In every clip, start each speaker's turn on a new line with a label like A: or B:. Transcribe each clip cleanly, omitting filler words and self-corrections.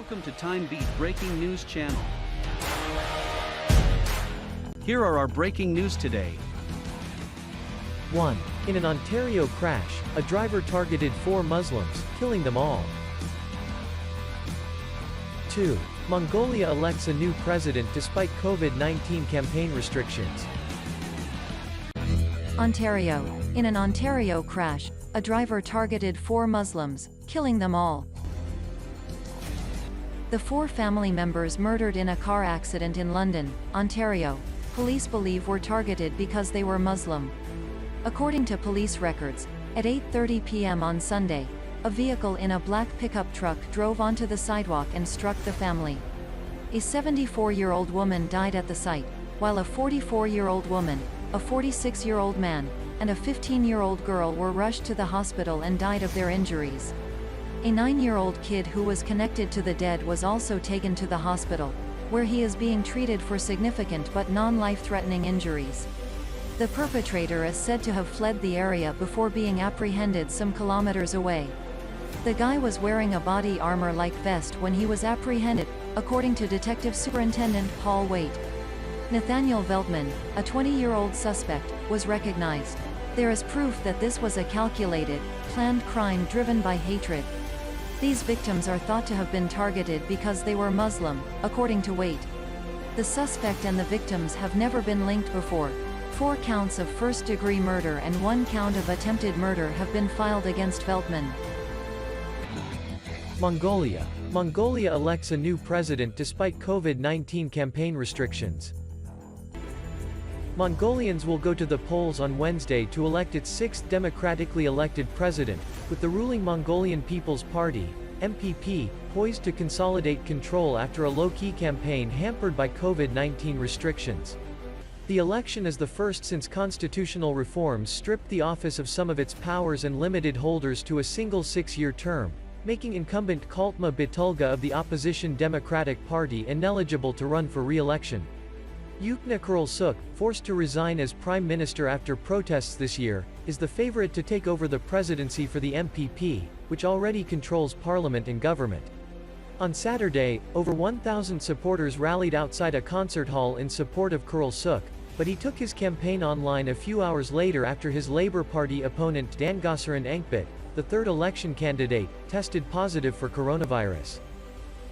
A: Welcome to TimeBeat Breaking News Channel. Here are our breaking news today.
B: 1. In an Ontario crash, a driver targeted 4 Muslims, killing them all. 2. Mongolia elects a new president despite COVID-19 campaign restrictions.
C: Ontario. In an Ontario crash, a driver targeted 4 Muslims, killing them all. The 4 family members murdered in a car accident in London, Ontario, police believe were targeted because they were Muslim. According to police records, at 8:30 p.m. on Sunday, a vehicle in a black pickup truck drove onto the sidewalk and struck the family. A 74-year-old woman died at the site, while a 44-year-old woman, a 46-year-old man, and a 15-year-old girl were rushed to the hospital and died of their injuries. A 9-year-old kid who was connected to the dead was also taken to the hospital, where he is being treated for significant but non-life-threatening injuries. The perpetrator is said to have fled the area before being apprehended some kilometers away. The guy was wearing a body armor-like vest when he was apprehended, according to Detective Superintendent Paul Waite. Nathaniel Veltman, a 20-year-old suspect, was recognized. There is proof that this was a calculated, planned crime driven by hatred. These victims are thought to have been targeted because they were Muslim, according to Waite. The suspect and the victims have never been linked before. 4 counts of first-degree murder and 1 count of attempted murder have been filed against Veltman.
B: Mongolia. Mongolia elects a new president despite COVID-19 campaign restrictions. Mongolians will go to the polls on Wednesday to elect its 6th democratically elected president, with the ruling Mongolian People's Party, MPP, poised to consolidate control after a low-key campaign hampered by COVID-19 restrictions. The election is the first since constitutional reforms stripped the office of some of its powers and limited holders to a single 6-year term, making incumbent Kaltma Bitulga of the opposition Democratic Party ineligible to run for re-election. Yukna Kurulsuk, forced to resign as prime minister after protests this year, is the favorite to take over the presidency for the MPP, which already controls parliament and government. On Saturday, over 1,000 supporters rallied outside a concert hall in support of Kurulsuk, but he took his campaign online a few hours later after his Labour Party opponent Dangossaran Engkbit, the third election candidate, tested positive for coronavirus.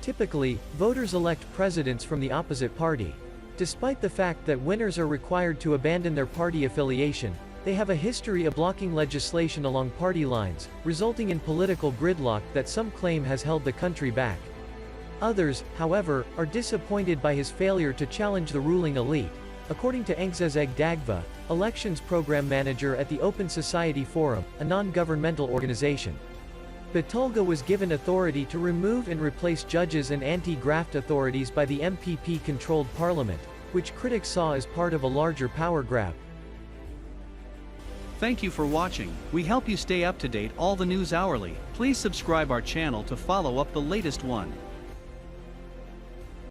B: Typically, voters elect presidents from the opposite party. Despite the fact that winners are required to abandon their party affiliation, they have a history of blocking legislation along party lines, resulting in political gridlock that some claim has held the country back. Others, however, are disappointed by his failure to challenge the ruling elite. According to Engzezeg Dagva, elections program manager at the Open Society Forum, a non-governmental organization. Bitulga was given authority to remove and replace judges and anti-graft authorities by the MPP-controlled parliament, which critics saw as part of a larger power grab.
A: Thank you for watching. We help you stay up to date all the news hourly. Please subscribe our channel to follow up the latest one.